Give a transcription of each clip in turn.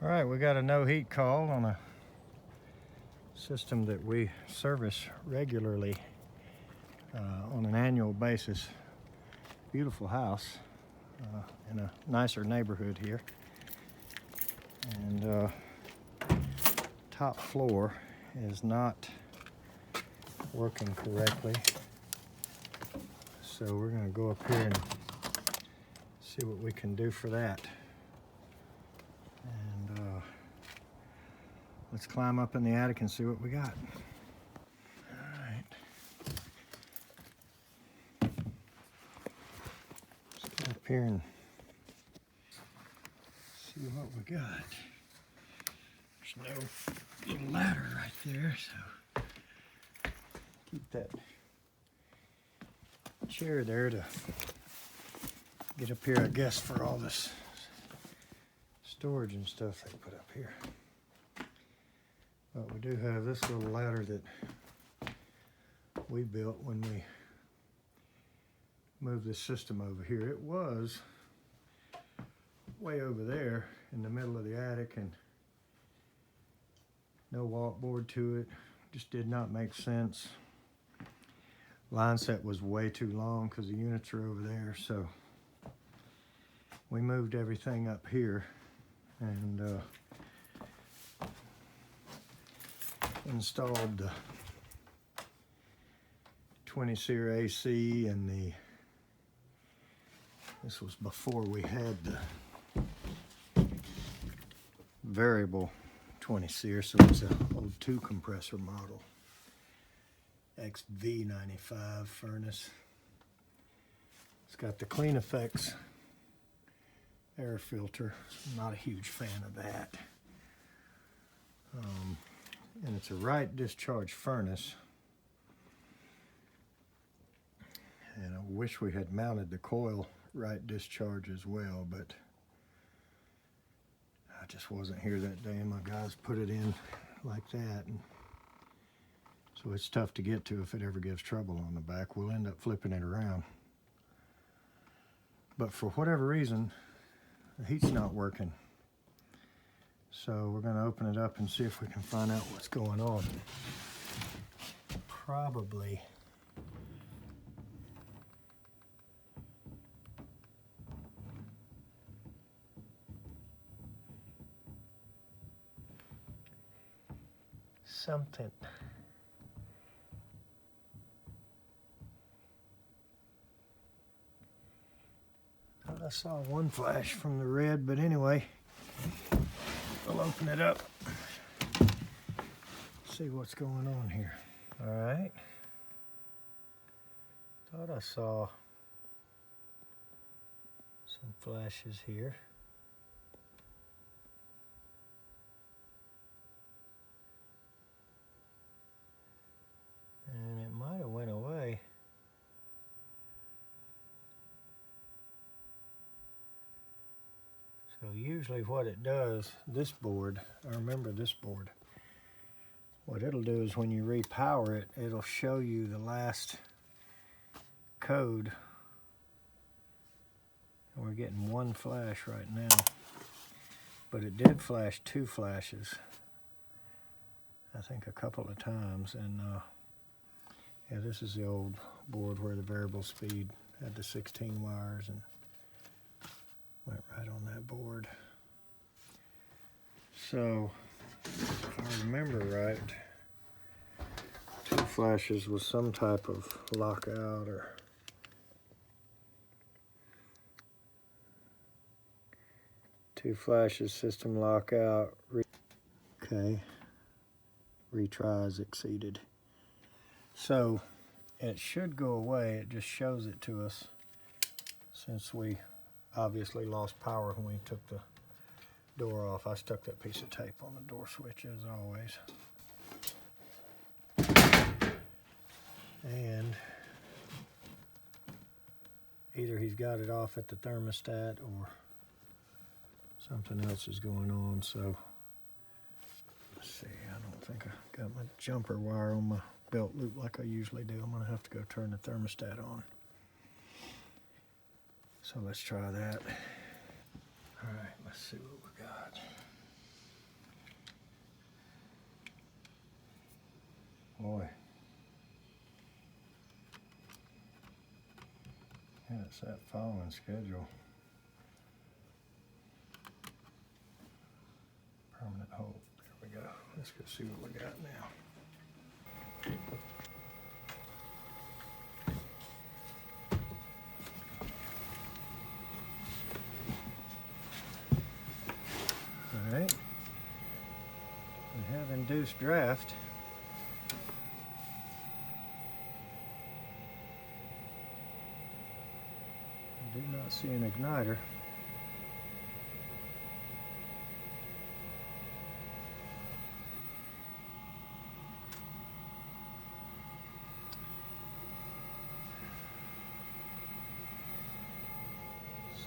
All right, we got a no heat call on a system that we service regularly on an annual basis. Beautiful house in a nicer neighborhood here. And top floor is not working correctly. So we're gonna go up here and see what we can do for that. And let's climb up in the attic and see what we got. All right. Let's get up here and see what we got. There's no little ladder right there, so keep that chair there to get up here, I guess, for all this storage and stuff they put up here. But we do have this little ladder that we built when we moved this system over here. It was way over there in the middle of the attic and no walk board to it. Just did not make sense. Line set was way too long because the units are over there, so we moved everything up here and installed the 20 SEER AC and this was before we had the variable 20 SEER, so it's an old 2 compressor model. XV95 furnace. It's got the Clean Effects air filter. I'm not a huge fan of that. And it's a right discharge furnace. And I wish we had mounted the coil right discharge as well, but I just wasn't here that day and my guys put it in like that. And so it's tough to get to if it ever gives trouble on the back. We'll end up flipping it around. But for whatever reason, the heat's not working. So we're gonna open it up and see if we can find out what's going on. Probably something. I saw one flash from the red, but anyway, we'll open it up, see what's going on here. All right. Thought I saw some flashes here. And it might have went away. So usually what it does, this board, I remember this board, what it'll do is when you repower it, it'll show you the last code. And we're getting one flash right now, but it did flash 2 flashes, I think a couple of times. And yeah, this is the old board where the variable speed had the 16 wires and went right on that board. So, if I remember right, 2 flashes was some type of lockout or two flashes, system lockout. Okay, retries exceeded. So, it should go away. It just shows it to us since we obviously lost power when we took the door off. I stuck that piece of tape on the door switch as always. And either he's got it off at the thermostat or something else is going on. So let's see, I don't think I got my jumper wire on my belt loop like I usually do. I'm gonna have to go turn the thermostat on. So let's try that. All right, let's see what we got. boy. Yeah, it's that following schedule. Permanent hold. There we go. Let's go see what we got now. All right. We have induced draft. I do not see an igniter.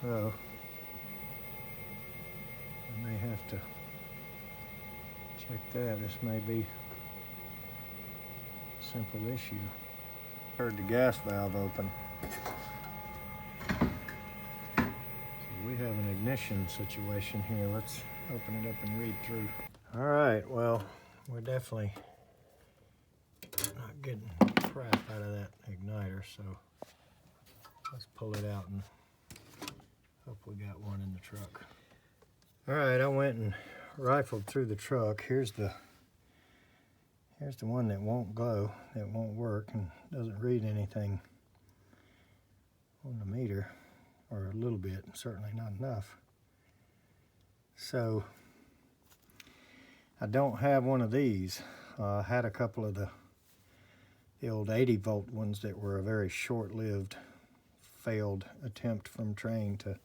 So I may have to check that. This may be a simple issue. Heard the gas valve open. So we have an ignition situation here. Let's open it up and read through. All right, well, we're definitely not getting crap out of that igniter, so let's pull it out and hope we got one in the truck. All right, I went and rifled through the truck. Here's the one that won't glow, that won't work, and doesn't read anything on the meter, or a little bit, certainly not enough. So I don't have one of these. I had a couple of the old 80-volt ones that were a very short-lived, failed attempt from Trane to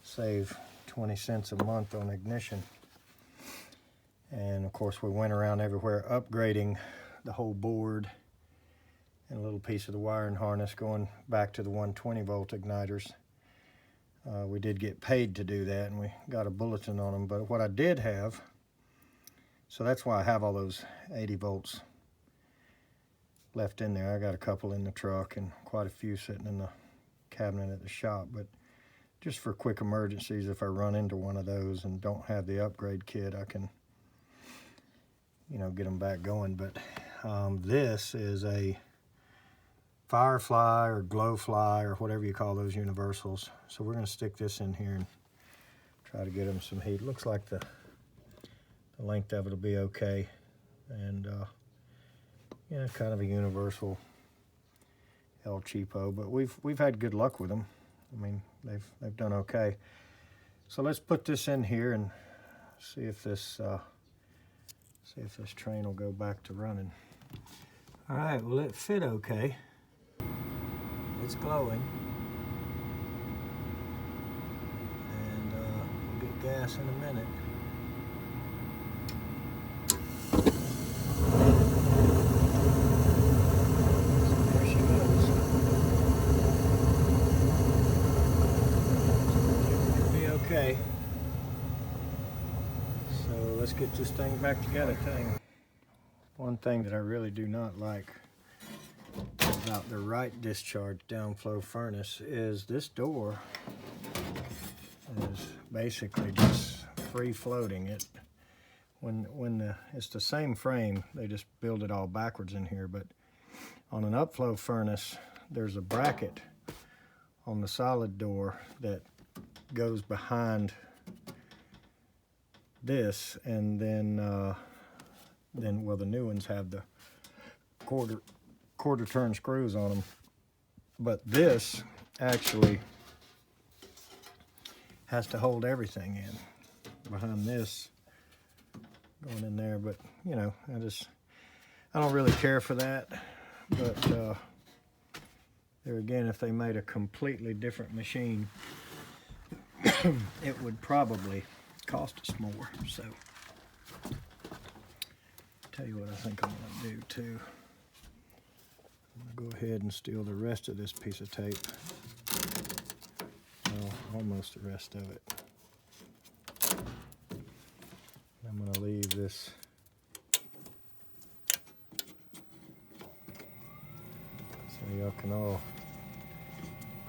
save 20 cents a month on ignition. And of course we went around everywhere upgrading the whole board and a little piece of the wiring harness, going back to the 120-volt igniters. We did get paid to do that, and we got a bulletin on them. But what I did have, so that's why I have all those 80 volts left in there. I got a couple in the truck and quite a few sitting in the cabinet at the shop. But just for quick emergencies, if I run into one of those and don't have the upgrade kit, I can, you know, get them back going. But this is a Firefly or Glowfly or whatever you call those universals. So we're going to stick this in here and try to get them some heat. Looks like the length of it will be okay. And yeah, kind of a universal El Cheapo, but we've had good luck with them. I mean, they've done okay. So let's put this in here and see if this Trane will go back to running. All right, well, it fit okay. It's glowing, and we'll get gas in a minute. Okay, so let's get this thing back together. One thing that I really do not like about the right discharge downflow furnace is this door is basically just free floating. It's the same frame, they just build it all backwards in here, but on an upflow furnace there's a bracket on the solid door that goes behind this, and then well, the new ones have the quarter turn screws on them, but this actually has to hold everything in behind this going in there. But you know, I don't really care for that. But there again, if they made a completely different machine, it would probably cost us more. So tell you what I think I'm gonna do too. I'm gonna go ahead and steal the rest of this piece of tape. Well, almost the rest of it. I'm gonna leave this so y'all can all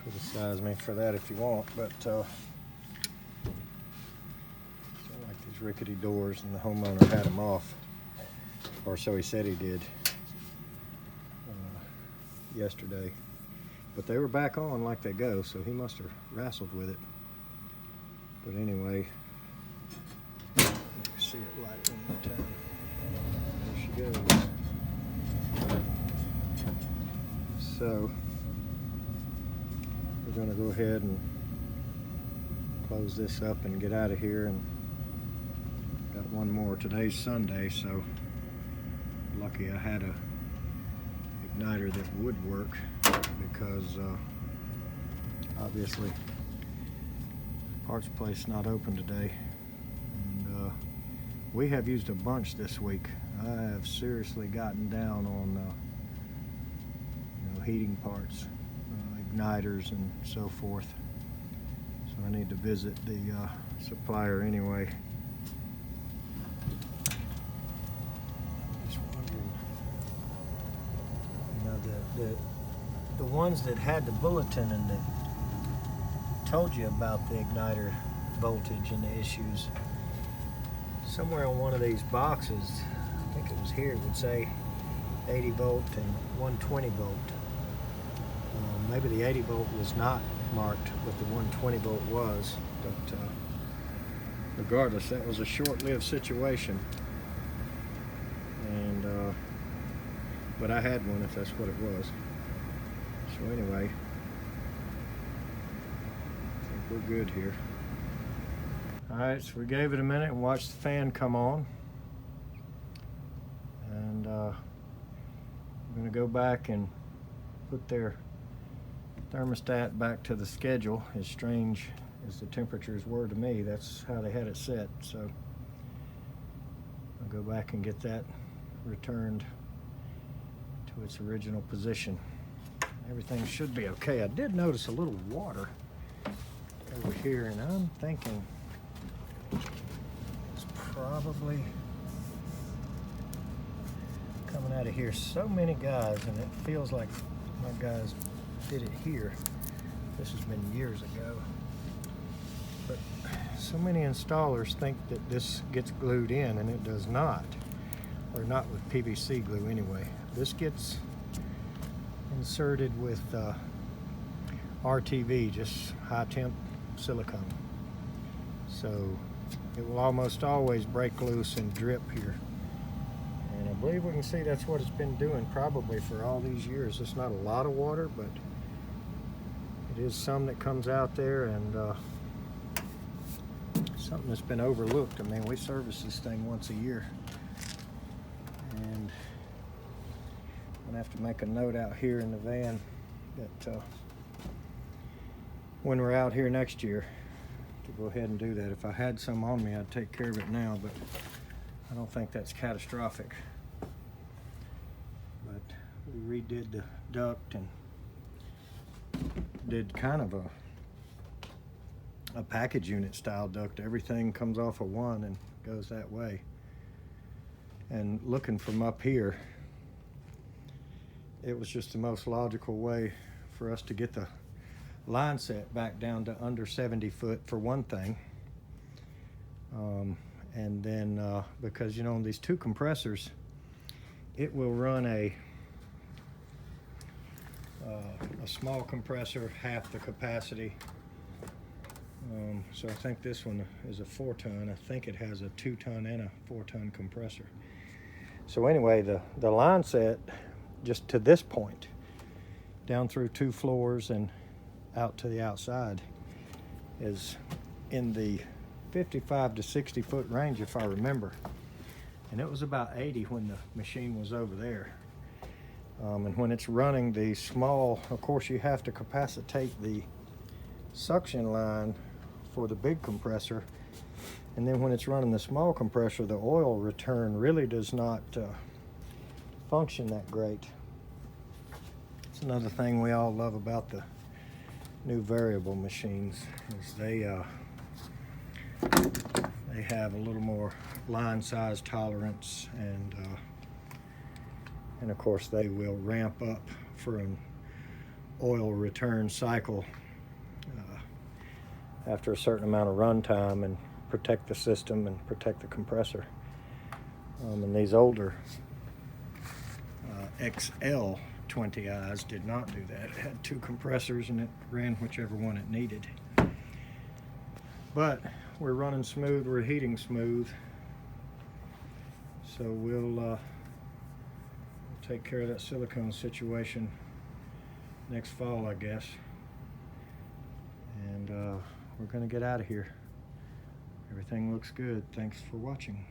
criticize me for that if you want, but I don't like these rickety doors, and the homeowner had them off, or so he said he did. yesterday. But they were back on like they go, so he must have wrestled with it. But anyway, you can see it light one more time. There she goes. So we're going to go ahead and close this up and get out of here. And got one more. Today's Sunday, so lucky I had a igniter that would work, because obviously parts place not open today, and we have used a bunch this week. I have seriously gotten down on heating parts, igniters and so forth, so I need to visit the supplier anyway. Just wondering, the ones that had the bulletin and that told you about the igniter voltage and the issues, somewhere on one of these boxes, I think it was here, it would say 80 volt and 120 volt. Maybe the 80 volt was not marked, but the 120 volt was. But regardless, that was a short-lived situation. And but I had one, if that's what it was. So anyway, I think we're good here. All right, so we gave it a minute and watched the fan come on. And I'm going to go back and put their thermostat back to the schedule. As strange as the temperatures were to me, that's how they had it set. So I'll go back and get that returned to its original position. Everything should be okay. I did notice a little water over here, and I'm thinking it's probably coming out of here. So many guys, and it feels like my guys did it here. This has been years ago. But so many installers think that this gets glued in, and it does not. Or not with PVC glue anyway. This gets inserted with RTV, just high temp silicone. So it will almost always break loose and drip here. And I believe we can see that's what it's been doing probably for all these years. It's not a lot of water, but it is some that comes out there, and something that's been overlooked. I mean, we service this thing once a year. And I'm gonna have to make a note out here in the van that when we're out here next year, to go ahead and do that. If I had some on me, I'd take care of it now, but I don't think that's catastrophic. But we redid the duct and did kind of a package unit style duct. Everything comes off of one and goes that way. And looking from up here, it was just the most logical way for us to get the line set back down to under 70 foot for one thing. And then because, you know, on these two compressors, it will run a small compressor, half the capacity. So I think this one is a 4-ton. I think it has a 2-ton and a 4-ton compressor. So anyway, the line set just to this point, down through 2 floors and out to the outside, is in the 55 to 60 foot range, if I remember. And it was about 80 when the machine was over there. And when it's running the small, of course you have to capacitate the suction line for the big compressor. And then when it's running the small compressor, the oil return really does not function that great. It's another thing we all love about the new variable machines, is they have a little more line size tolerance, and of course they will ramp up for an oil return cycle after a certain amount of run time, and protect the system and protect the compressor. And these older XL 20 eyes did not do that. It had 2 compressors and it ran whichever one it needed. But we're running smooth, we're heating smooth. So we'll take care of that silicone situation next fall, I guess. And we're gonna get out of here. Everything looks good. Thanks for watching.